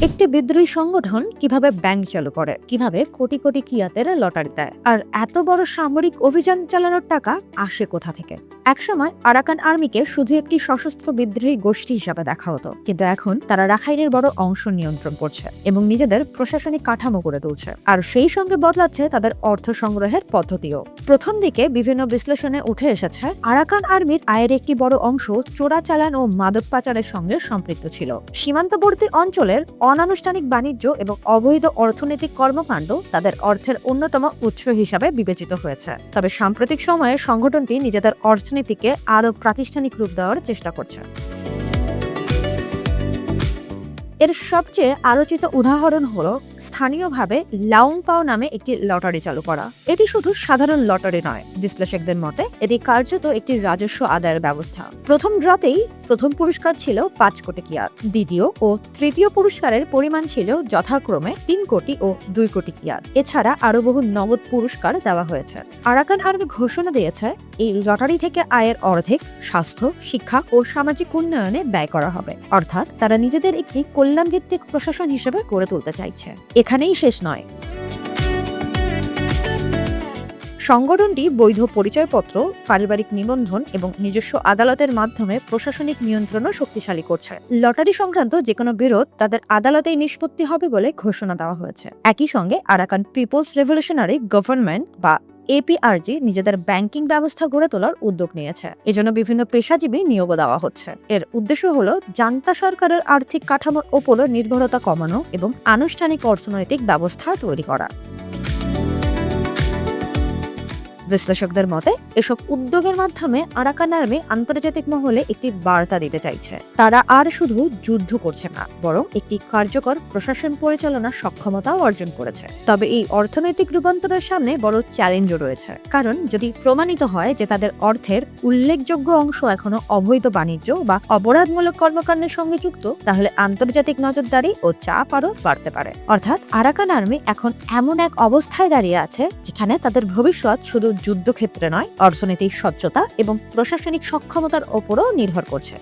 একটি বিদ্রোহী সংগঠন কিভাবে ব্যাংক চালু করে, কিভাবে কোটি কোটি কিয়াতের লটারি দেয়, আর এত বড় সামরিক অভিযান চালানোর টাকা আসে কোথা থেকে? একসময় আরাকান আর্মিকে শুধু একটি সশস্ত্র বিদ্রোহী গোষ্ঠী হিসাবে দেখা হতো, কিন্তু এখন তারা রাখাইনের বড় অংশ নিয়ন্ত্রণ করছে এবং নিজেদের প্রশাসনিক কাঠামো করে তুলছে। আর সেই সঙ্গে বদলাচ্ছে তাদের অর্থ সংগ্রহের পদ্ধতিও। প্রথম দিকে বিভিন্ন বিশ্লেষণে উঠে এসেছে আরাকান আর্মির আয়ের একটি বড় অংশ চোরাচালান ও মাদক পাচারের সঙ্গে সম্পৃক্ত ছিল। সীমান্তবর্তী অঞ্চলের অনানুষ্ঠানিক বাণিজ্য এবং অবৈধ অর্থনৈতিক কর্মকাণ্ড তাদের অর্থের অন্যতম উৎস হিসাবে বিবেচিত হয়েছে। তবে সাম্প্রতিক সময়ে সংগঠনটি নিজেদের অর্থনীতিকে আরও প্রাতিষ্ঠানিক রূপ দেওয়ার চেষ্টা করছে। এর সবচেয়ে আলোচিত উদাহরণ হলো স্থানীয়ভাবে লাউংপাও নামে একটি লটারি চালু করা। এটি শুধু সাধারণ লটারি নয়, বিশ্লেষকদের মতে এটি কার্যত একটি রাজস্ব আদায়ের ব্যবস্থা। প্রথম ড্রতেই প্রথম পুরস্কার ছিল 5 কোটি কিয়াত, দ্বিতীয় ও তৃতীয় পুরস্কারের পরিমাণ ছিল যথাক্রমে 3 কোটি ও 2 কোটি কিয়াত। এছাড়া আরো বহু নগদ পুরস্কার দেওয়া হয়েছে। আরাকান আর্মি ঘোষণা দিয়েছে এই লটারি থেকে আয়ের অর্ধেক স্বাস্থ্য, শিক্ষা ও সামাজিক উন্নয়নে ব্যয় করা হবে। অর্থাৎ তারা নিজেদের একটি কল্যাণভিত্তিক প্রশাসন হিসেবে গড়ে তুলতে চাইছে। এখানেই শেষ নয়, সংগঠনটি বৈধ পরিচয়পত্র, পারিবারিক নিবন্ধন এবং নিজস্ব আদালতের মাধ্যমে প্রশাসনিক নিয়ন্ত্রণও শক্তিশালী করছে। লটারি সংক্রান্ত যে কোনো বিরোধ তাদের আদালতেই নিষ্পত্তি হবে বলে ঘোষণা দেওয়া হয়েছে। একই সঙ্গে আরাকান পিপলস রেভলিউশনারি গভর্নমেন্ট বা এপিআরজি নিজেদের ব্যাংকিং ব্যবস্থা গড়ে তোলার উদ্যোগ নিয়েছে। এজন্য বিভিন্ন পেশাজীবী নিয়োগ দেওয়া হচ্ছে। এর উদ্দেশ্য হলো জান্তা সরকারের আর্থিক কাঠামোর ওপর নির্ভরতা কমানো এবং আনুষ্ঠানিক অর্থনৈতিক ব্যবস্থা তৈরি করা। বিশ্লেষকদের মতে এসব উদ্যোগের মাধ্যমে আরাকান আর্মি আন্তর্জাতিক মহলে একটি বার্তা দিতে চাইছে। তারা আর শুধু যুদ্ধ করছে না, বরং একটি কার্যকর প্রশাসন পরিচালনার সক্ষমতাও অর্জন করেছে। তবে এই অর্থনৈতিক রূপান্তরের সামনে বড় চ্যালেঞ্জও রয়েছে। কারণ যদি প্রমাণিত হয় যে তাদের অর্থের উল্লেখযোগ্য অংশ এখনো অবৈধ বাণিজ্য বা অপরাধমূলক কর্মকাণ্ডের সঙ্গে যুক্ত, তাহলে আন্তর্জাতিক নজরদারি ও চাপ আরও বাড়তে পারে। অর্থাৎ আরাকান আর্মি এখন এমন এক অবস্থায় দাঁড়িয়ে আছে যেখানে তাদের ভবিষ্যৎ শুধু যুদ্ধক্ষেত্রে নয়, অর্থনৈতিক স্বচ্ছতা এবং প্রশাসনিক সক্ষমতার ওপরও নির্ভর করছে।